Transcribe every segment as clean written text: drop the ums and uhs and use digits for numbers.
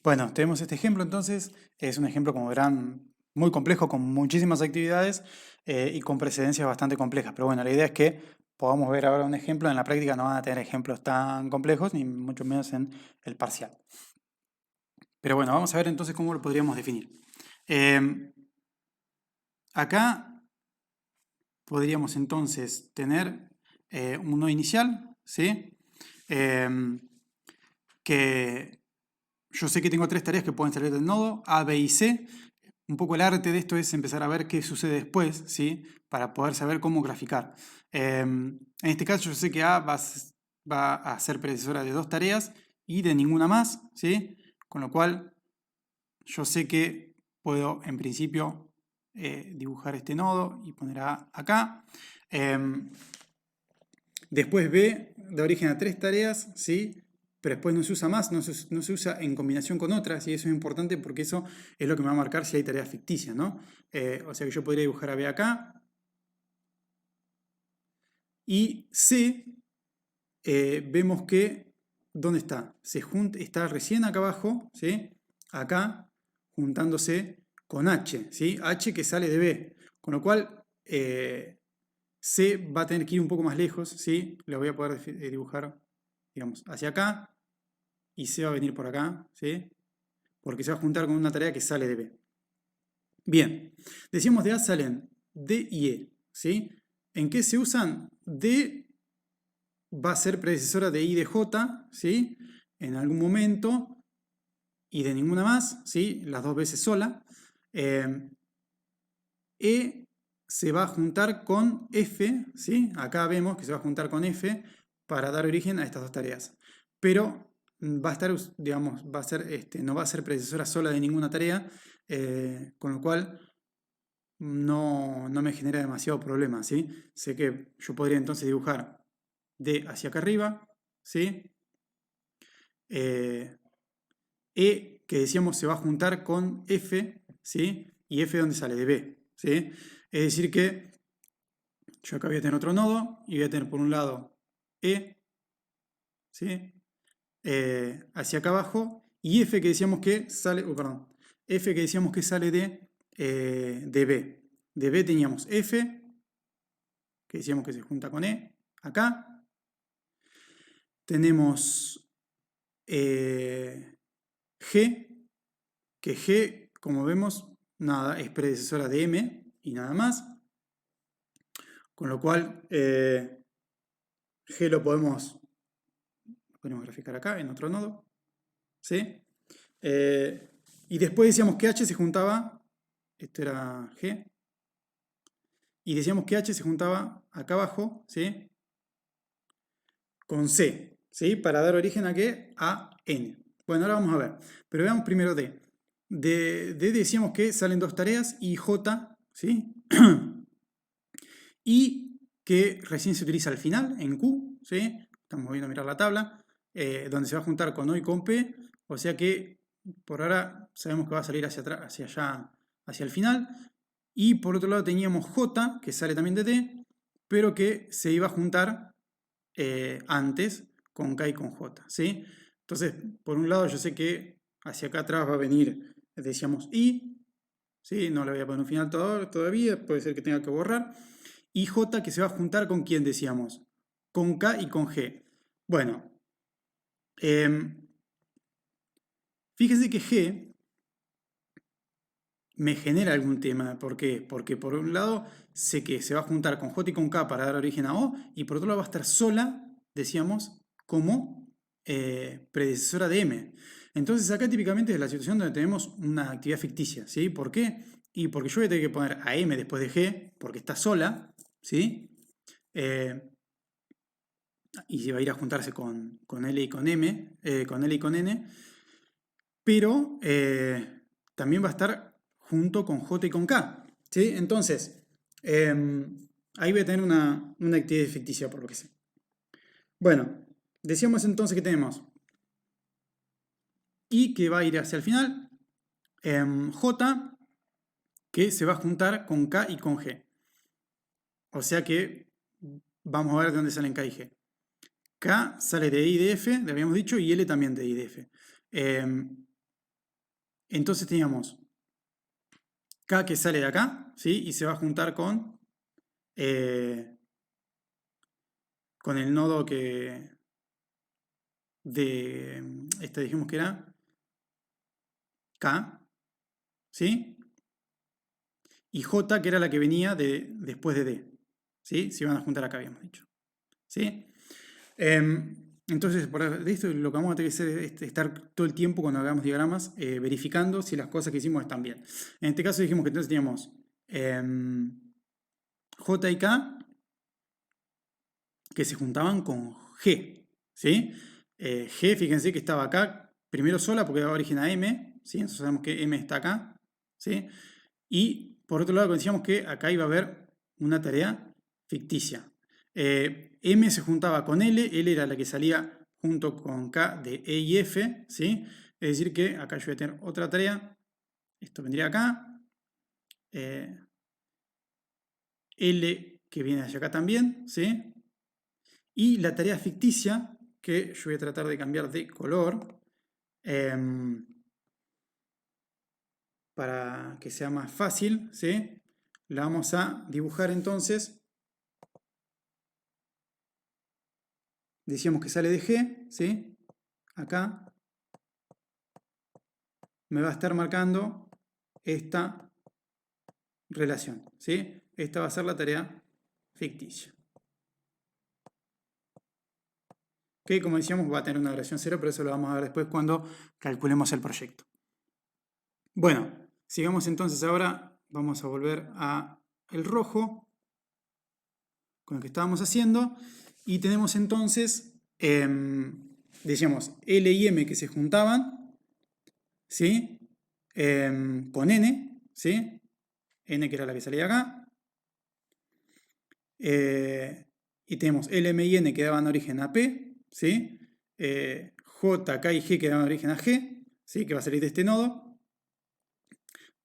Bueno, tenemos este ejemplo entonces, es un ejemplo como verán muy complejo con muchísimas actividades y con precedencias bastante complejas, pero bueno, la idea es que podamos ver ahora un ejemplo, en la práctica no van a tener ejemplos tan complejos ni mucho menos en el parcial. Pero bueno, vamos a ver entonces cómo lo podríamos definir. Acá podríamos entonces tener un nodo inicial, ¿sí? Em, que yo sé que tengo tres tareas que pueden salir del nodo, A, B y C. Un poco el arte de esto es empezar a ver qué sucede después, ¿sí? Para poder saber cómo graficar. En este caso yo sé que A va a ser predecesora de dos tareas y de ninguna más, ¿sí? Con lo cual yo sé que puedo en principio dibujar este nodo y poner A acá. Después B da origen a tres tareas, ¿sí? Pero después no se usa más, no se usa en combinación con otras, y eso es importante porque eso es lo que me va a marcar si hay tareas ficticias, ¿no? O sea que yo podría dibujar a B acá. Y C, vemos que, ¿dónde está? Está recién acá abajo, ¿sí? Acá, juntándose con H, ¿sí? H que sale de B. Con lo cual, C va a tener que ir un poco más lejos, ¿sí? Lo voy a poder dibujar, digamos, hacia acá, y C va a venir por acá, ¿sí? Porque se va a juntar con una tarea que sale de B. Bien, decíamos de A salen D y E, ¿sí? ¿En qué se usan? D va a ser predecesora de I y de J, ¿sí? En algún momento, y de ninguna más, ¿sí? Las dos veces sola. E se va a juntar con F, ¿sí? Acá vemos que se va a juntar con F para dar origen a estas dos tareas. Pero va a estar, digamos, va a ser, no va a ser predecesora sola de ninguna tarea, con lo cual no me genera demasiado problema, ¿sí? Sé que yo podría entonces dibujar D hacia acá arriba, ¿sí? Eh, E, que decíamos, se va a juntar con F, ¿sí? Y F, ¿dónde sale? De B, ¿sí? Es decir que yo acá voy a tener otro nodo y voy a tener por un lado E, ¿sí? Hacia acá abajo, y F que decíamos que sale, perdón, F que decíamos que sale de B. De B teníamos F, que decíamos que se junta con E, acá. Tenemos G, que G, como vemos, nada, es predecesora de M y nada más. Con lo cual, G lo podemos graficar acá en otro nodo. ¿Sí? Y después decíamos que H se juntaba, esto era G, y decíamos que H se juntaba acá abajo, ¿sí? Con C, ¿sí? Para dar origen a qué? A N. Bueno, ahora vamos a ver. Pero veamos primero D. De D decíamos que salen dos tareas y J, ¿sí? Y que recién se utiliza al final, en Q, ¿sí? Estamos viendo mirar la tabla, donde se va a juntar con O y con P, o sea que por ahora sabemos que va a salir hacia atrás, hacia allá, hacia el final. Y por otro lado teníamos J, que sale también de T, pero que se iba a juntar antes con K y con J, ¿sí? Entonces, por un lado yo sé que hacia acá atrás va a venir, decíamos I, ¿sí? No le voy a poner un final todavía, puede ser que tenga que borrar. Y J que se va a juntar con quién decíamos, con K y con G. Bueno, fíjense que G me genera algún tema. ¿Por qué? Porque por un lado sé que se va a juntar con J y con K para dar origen a O, y por otro lado va a estar sola, decíamos, como predecesora de M. Entonces acá típicamente es la situación donde tenemos una actividad ficticia, ¿sí? ¿Por qué? Y porque yo voy a tener que poner a M después de G, porque está sola, ¿sí? Y se va a ir a juntarse con L y con M, con L y con N, pero también va a estar junto con J y con K, ¿sí? Entonces, ahí voy a tener una actividad ficticia por lo que sé. Bueno, decíamos entonces que tenemos I que va a ir hacia el final, J que se va a juntar con K y con G. O sea que vamos a ver de dónde salen K y G. K sale de I y de F, le habíamos dicho, y L también de I y de F. Entonces teníamos K que sale de acá, ¿sí? Y se va a juntar con el nodo dijimos que era K, ¿sí? Y J, que era la que venía después de D, ¿sí? Se iban a juntar acá, habíamos dicho, ¿sí? Entonces, de esto lo que vamos a tener que hacer es estar todo el tiempo cuando hagamos diagramas verificando si las cosas que hicimos están bien. En este caso dijimos que entonces teníamos J y K que se juntaban con G, ¿sí? G, fíjense que estaba acá primero sola porque daba origen a M, ¿sí? Entonces sabemos que M está acá, ¿sí? Y por otro lado decíamos que acá iba a haber una tarea ficticia. M se juntaba con L, L era la que salía junto con K de E y F, ¿sí? Es decir que acá yo voy a tener otra tarea, esto vendría acá, L que viene hacia acá también, ¿sí? Y la tarea ficticia, que yo voy a tratar de cambiar de color, para que sea más fácil, ¿sí? La vamos a dibujar entonces. Decíamos que sale de G, ¿sí? Acá me va a estar marcando esta relación, ¿sí? Esta va a ser la tarea ficticia. Que, como decíamos, va a tener una duración 0, pero eso lo vamos a ver después cuando calculemos el proyecto. Bueno, sigamos entonces ahora, vamos a volver a el rojo, con el que estábamos haciendo, y tenemos entonces, decíamos, L y M que se juntaban, ¿sí? Con N, ¿sí? N que era la que salía acá. Y tenemos L, M y N que daban origen a P, ¿sí? J, K y G que daban origen a G, ¿sí? Que va a salir de este nodo.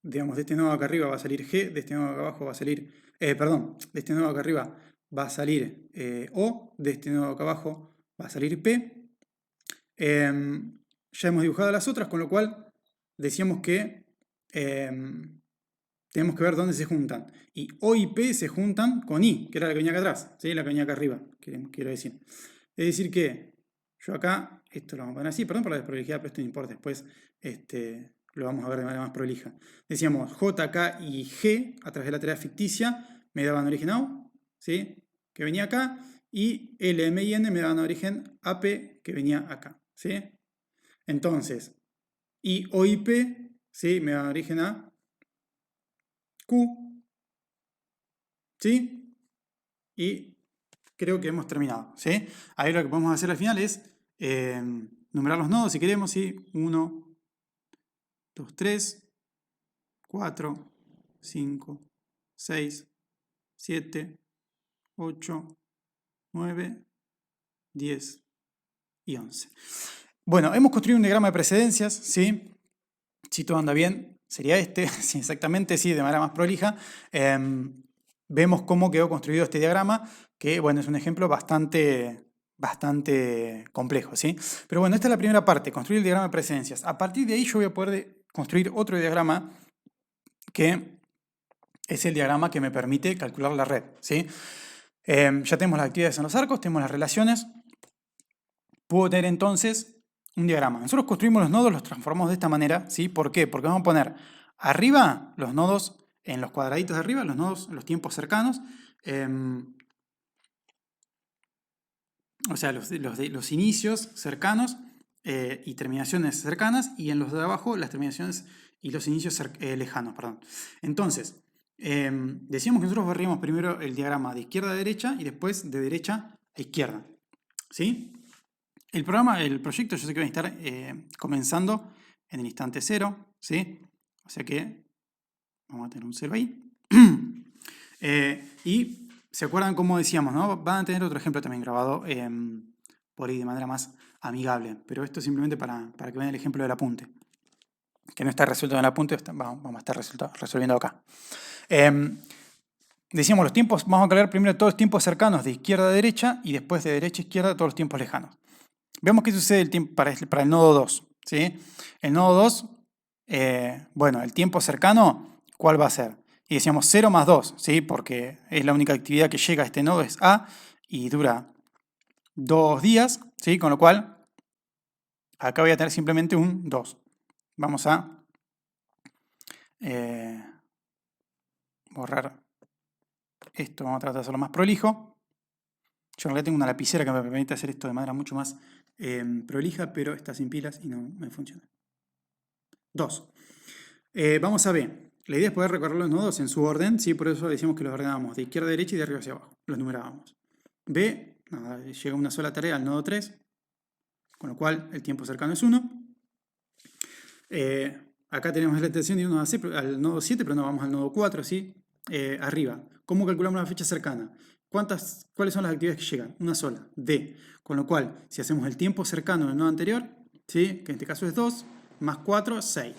Digamos, de este nodo acá arriba va a salir G, de este nodo acá abajo va a salir, de este nodo acá arriba va a salir O, de este nodo acá abajo va a salir P. Ya hemos dibujado las otras, con lo cual decíamos que tenemos que ver dónde se juntan. Y O y P se juntan con I, que era la que venía acá atrás, ¿sí? La que venía acá arriba, quiero decir. Es decir que yo acá, esto lo vamos a poner así, perdón por la desprolijidad, pero esto no importa, después lo vamos a ver de manera más prolija. Decíamos J, K y G, a través de la tarea ficticia, me daban origen a O, ¿sí? Que venía acá, y L, M y N me daban origen a P, que venía acá, ¿sí? Entonces, y O y P, ¿sí? Me daban origen a Q, ¿sí? Y creo que hemos terminado, ¿sí? Ahí lo que podemos hacer al final es numerar los nodos si queremos, ¿sí? 1, 2, 3, 4, 5, 6, 7, 8, 9, 10 y 11. Bueno, hemos construido un diagrama de precedencias, ¿sí? Si todo anda bien, sería este, sí, exactamente, sí, de manera más prolija. Vemos cómo quedó construido este diagrama, que bueno, es un ejemplo bastante complejo, ¿sí? Pero bueno, esta es la primera parte, construir el diagrama de precedencias. A partir de ahí yo voy a poder construir otro diagrama que es el diagrama que me permite calcular la red, ¿sí? Ya tenemos las actividades en los arcos, tenemos las relaciones. Puedo tener entonces un diagrama. Nosotros construimos los nodos, los transformamos de esta manera, ¿sí? ¿Por qué? Porque vamos a poner arriba los nodos, en los cuadraditos de arriba, los nodos, los tiempos cercanos, o sea, los inicios cercanos y terminaciones cercanas, y en los de abajo las terminaciones y los inicios lejanos, perdón. Entonces, decíamos que nosotros barríamos primero el diagrama de izquierda a derecha y después de derecha a izquierda, ¿sí? El proyecto yo sé que va a estar comenzando en el instante 0, ¿sí? O sea que vamos a tener un 0 ahí. Y se acuerdan cómo decíamos, ¿no? Van a tener otro ejemplo también grabado por ahí de manera más amigable, pero esto simplemente para que vean el ejemplo del apunte, que no está resuelto en el apunte, vamos a estar resolviendo acá. Decíamos los tiempos, vamos a calcular primero todos los tiempos cercanos de izquierda a derecha y después de derecha a izquierda todos los tiempos lejanos. Veamos qué sucede para el nodo 2, ¿sí? El nodo 2 bueno, el tiempo cercano, ¿cuál va a ser? Y decíamos 0 más 2, ¿sí? Porque es la única actividad que llega a este nodo, es A, y dura 2 días, ¿sí? Con lo cual, acá voy a tener simplemente un 2. Vamos a borrar esto, vamos a tratar de hacerlo más prolijo. Yo en realidad tengo una lapicera que me permite hacer esto de manera mucho más prolija, pero está sin pilas y no me funciona. 2. Vamos a B. La idea es poder recorrer los nodos en su orden, ¿sí? Por eso decimos que los ordenábamos de izquierda a derecha y de arriba hacia abajo. Los numerábamos. B, nada, llega una sola tarea al nodo 3, con lo cual el tiempo cercano es 1. Acá tenemos la extensión de 1 a C, al nodo 7, pero no vamos al nodo 4, ¿sí? Arriba. ¿Cómo calculamos la fecha cercana? ¿Cuáles son las actividades que llegan? Una sola, D. Con lo cual, si hacemos el tiempo cercano del nodo anterior, ¿sí? Que en este caso es 2, más 4, 6.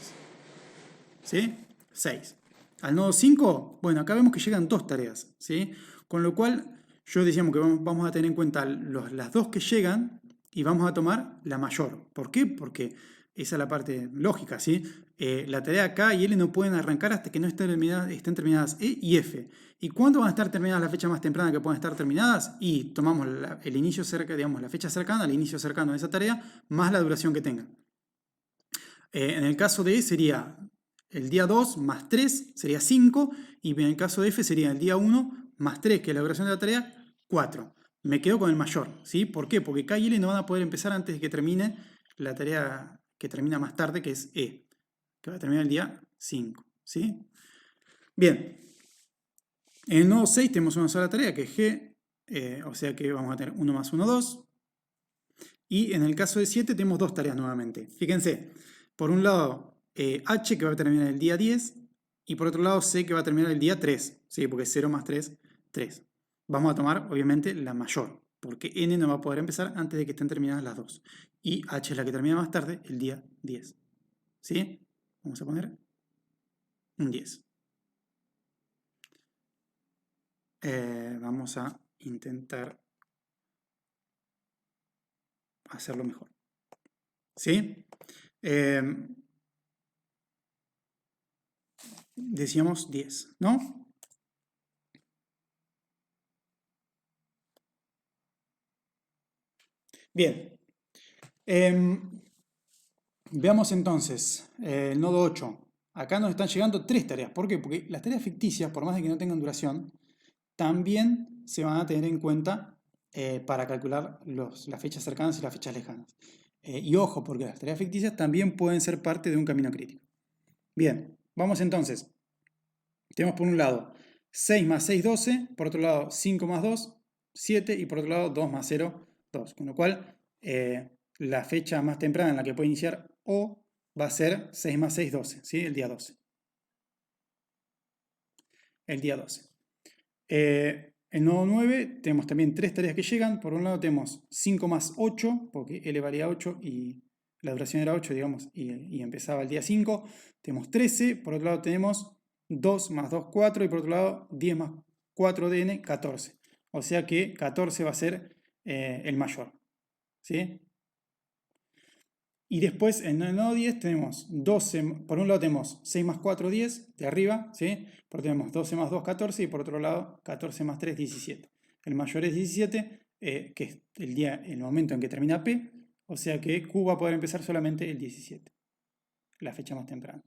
¿Sí? 6. Al nodo 5, bueno, acá vemos que llegan 2 tareas, ¿sí? Con lo cual, yo decíamos que vamos a tener en cuenta las 2 que llegan y vamos a tomar la mayor. ¿Por qué? Porque esa es la parte lógica, ¿sí? La tarea K y L no pueden arrancar hasta que no estén terminadas E y F. ¿Y cuándo van a estar terminadas las fechas más tempranas que pueden estar terminadas? Y tomamos el inicio cerca, digamos, la fecha cercana, el inicio cercano de esa tarea, más la duración que tenga. En el caso de E sería el día 2 más 3, sería 5, y en el caso de F sería el día 1 más 3, que es la duración de la tarea, 4. Me quedo con el mayor, ¿sí? ¿Por qué? Porque K y L no van a poder empezar antes de que termine la tarea que termina más tarde, que es E, que va a terminar el día 5, ¿sí? Bien. En el nodo 6 tenemos una sola tarea, que es G, o sea que vamos a tener 1 más 1, 2. Y en el caso de 7 tenemos 2 tareas nuevamente. Fíjense, por un lado H que va a terminar el día 10 y por otro lado C que va a terminar el día 3, ¿sí? Porque 0 más 3, 3. Vamos a tomar obviamente la mayor, porque N no va a poder empezar antes de que estén terminadas las 2. Y H es la que termina más tarde, el día 10. ¿Sí? Vamos a poner un 10. Vamos a intentar hacerlo mejor. ¿Sí? Decíamos 10, ¿no? Bien. Veamos entonces el nodo 8. Acá nos están llegando 3 tareas. ¿Por qué? Porque las tareas ficticias, por más de que no tengan duración, también se van a tener en cuenta para calcular las fechas cercanas y las fechas lejanas. Y ojo, porque las tareas ficticias también pueden ser parte de un camino crítico. Bien, vamos entonces. Tenemos por un lado 6 más 6, 12. Por otro lado 5 más 2, 7. Y por otro lado 2 más 0, 2. Con lo cual, la fecha más temprana en la que puede iniciar O va a ser 6 más 6, 12. ¿Sí? El día 12. El día 12. En nodo 9 tenemos también 3 tareas que llegan. Por un lado tenemos 5 más 8, porque L valía 8 y la duración era 8, digamos, y empezaba el día 5. Tenemos 13. Por otro lado tenemos 2 más 2, 4. Y por otro lado 10 más 4 DN, 14. O sea que 14 va a ser el mayor. ¿Sí? Y después en el nodo 10 tenemos 12, por un lado tenemos 6 más 4, 10, de arriba, ¿sí? Por otro tenemos 12 más 2, 14, y por otro lado 14 más 3, 17. El mayor es 17, que es el momento en que termina P, o sea que Q va a poder empezar solamente el 17, la fecha más temprana.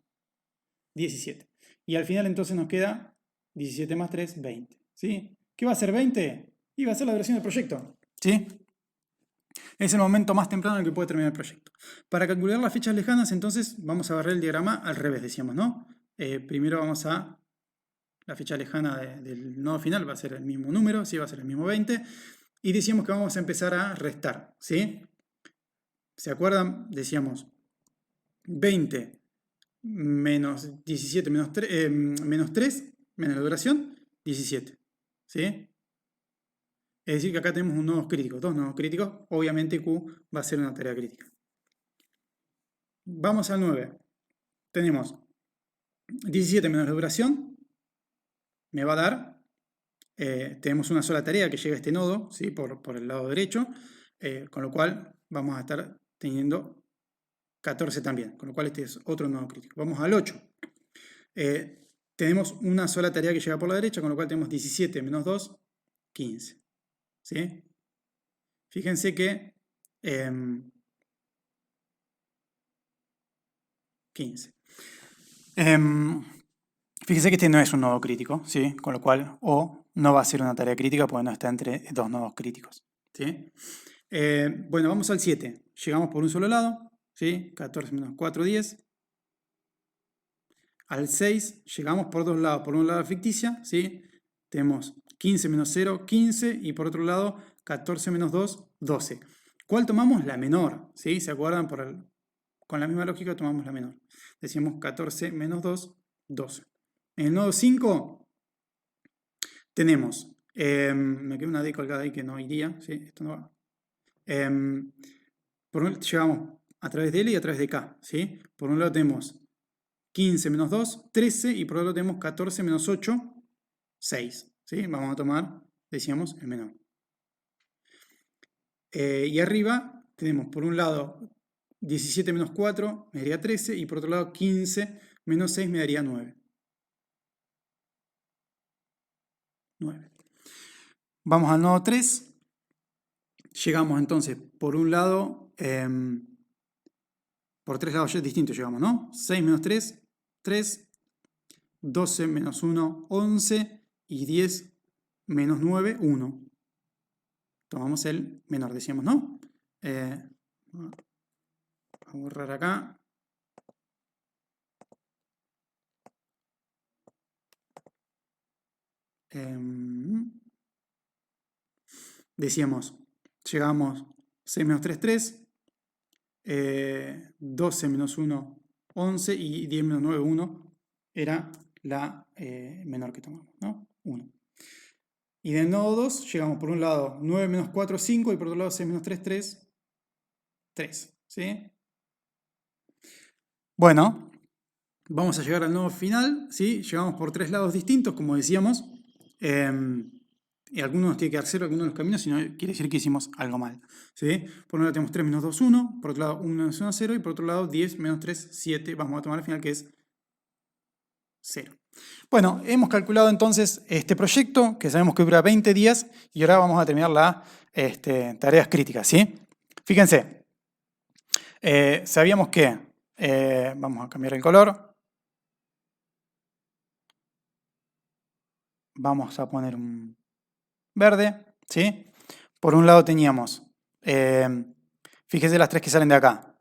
17. Y al final entonces nos queda 17 más 3, 20. ¿Sí? ¿Qué va a ser 20? Y va a ser la duración del proyecto. ¿Sí? Es el momento más temprano en el que puede terminar el proyecto. Para calcular las fechas lejanas, entonces, vamos a barrer el diagrama al revés, decíamos, ¿no? Primero vamos a... La fecha lejana del nodo final va a ser el mismo número, ¿sí? Va a ser el mismo 20. Y decíamos que vamos a empezar a restar, ¿sí? ¿Se acuerdan? Decíamos 20 menos 17 menos 3, menos la duración, 17. ¿Sí? Es decir, que acá tenemos un nodo crítico, 2 nodos críticos. Obviamente Q va a ser una tarea crítica. Vamos al 9. Tenemos 17 menos la duración. Me va a dar, tenemos una sola tarea que llega a este nodo, ¿sí? por el lado derecho. Con lo cual vamos a estar teniendo 14 también, con lo cual este es otro nodo crítico. Vamos al 8. Tenemos una sola tarea que llega por la derecha, con lo cual tenemos 17 menos 2, 15. ¿Sí? Fíjense que 15. Fíjense que este no es un nodo crítico, ¿sí? Con lo cual O no va a ser una tarea crítica porque no está entre dos nodos críticos. ¿Sí? Bueno, vamos al 7. Llegamos por un solo lado, ¿sí? 14 menos 4, 10. Al 6 llegamos por dos lados. Por un lado ficticia, ¿sí? Tenemos 15 menos 0, 15. Y por otro lado, 14 menos 2, 12. ¿Cuál tomamos? La menor, ¿sí? ¿Se acuerdan? Con la misma lógica tomamos la menor. Decíamos 14 menos 2, 12. En el nodo 5 tenemos, me queda una D colgada ahí que no iría, ¿sí? Esto no va. Llegamos a través de L y a través de K, ¿sí? Por un lado tenemos 15 menos 2, 13, y por otro lado tenemos 14 menos 8, 6, ¿sí? Vamos a tomar, decíamos, el menor. Y arriba tenemos por un lado 17 menos 4 me daría 13, y por otro lado 15 menos 6 me daría 9. 9. Vamos al nodo 3. Llegamos entonces por un lado, por tres lados distintos llegamos, ¿no? 6 menos 3, 3. 12 menos 1, 11. Y 10 menos 9, 1. Tomamos el menor, decíamos, ¿no? Voy a borrar acá. Decíamos, llegamos 6 menos 3, 3. 12 menos 1, 11. Y 10 menos 9, 1. Era la menor que tomamos, ¿no? 1. Y del nodo 2 llegamos por un lado 9 menos 4, 5. Y por otro lado 6 menos 3, 3. 3. ¿Sí? Bueno, vamos a llegar al nodo final, ¿sí? Llegamos por tres lados distintos, como decíamos. Y algunos nos tiene que dar 0 algunos de los caminos, si no quiere decir que hicimos algo mal, ¿sí? Por un lado tenemos 3 menos 2, 1. Por otro lado 1 menos 1, 0. Y por otro lado 10 menos 3, 7. Vamos a tomar al final que es 0. Bueno, hemos calculado entonces este proyecto, que sabemos que dura 20 días, y ahora vamos a terminar las tareas críticas, ¿sí? Fíjense, sabíamos que, vamos a cambiar el color, vamos a poner un verde, ¿sí? Por un lado teníamos, fíjense las tres que salen de acá,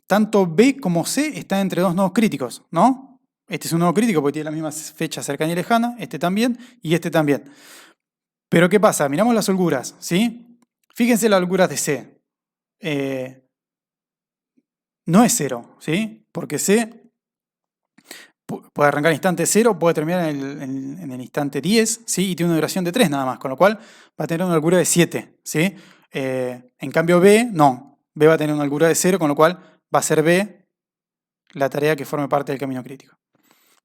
tanto B como C están entre dos nodos críticos, ¿no? Este es un nodo crítico porque tiene la misma fecha cercana y lejana, este también y este también. Pero ¿qué pasa? Miramos las holguras, ¿sí? Fíjense las holguras de C. No es 0, ¿sí? Porque C puede arrancar en el instante 0, puede terminar en el instante 10, ¿sí? Y tiene una duración de 3 nada más, con lo cual va a tener una holgura de 7, ¿sí? En cambio B, no. B va a tener una holgura de 0, con lo cual va a ser B la tarea que forme parte del camino crítico.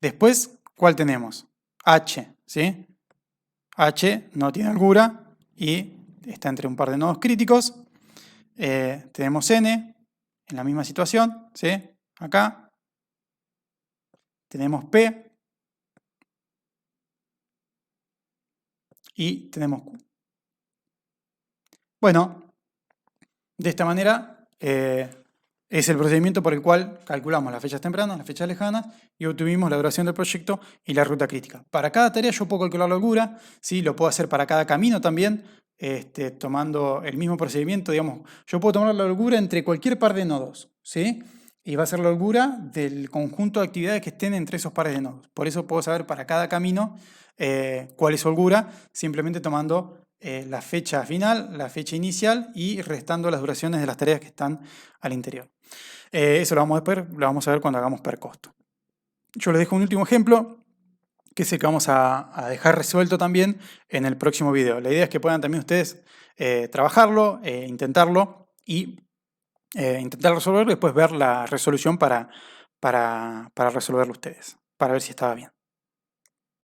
Después, ¿cuál tenemos? H, ¿sí? H no tiene holgura y está entre un par de nodos críticos. Tenemos N en la misma situación, ¿sí? Acá. Tenemos P. Y tenemos Q. Bueno, de esta manera es el procedimiento por el cual calculamos las fechas tempranas, las fechas lejanas y obtuvimos la duración del proyecto y la ruta crítica. Para cada tarea yo puedo calcular la holgura, ¿sí? Lo puedo hacer para cada camino también, tomando el mismo procedimiento. Digamos, yo puedo tomar la holgura entre cualquier par de nodos, ¿sí? Y va a ser la holgura del conjunto de actividades que estén entre esos pares de nodos. Por eso puedo saber para cada camino cuál es su holgura, simplemente tomando la fecha final, la fecha inicial y restando las duraciones de las tareas que están al interior. Eso lo vamos a ver cuando hagamos per costo. Yo les dejo un último ejemplo, que es el que vamos a dejar resuelto también en el próximo video. La idea es que puedan también ustedes trabajarlo, intentarlo y intentar resolverlo y después ver la resolución para resolverlo ustedes, para ver si estaba bien.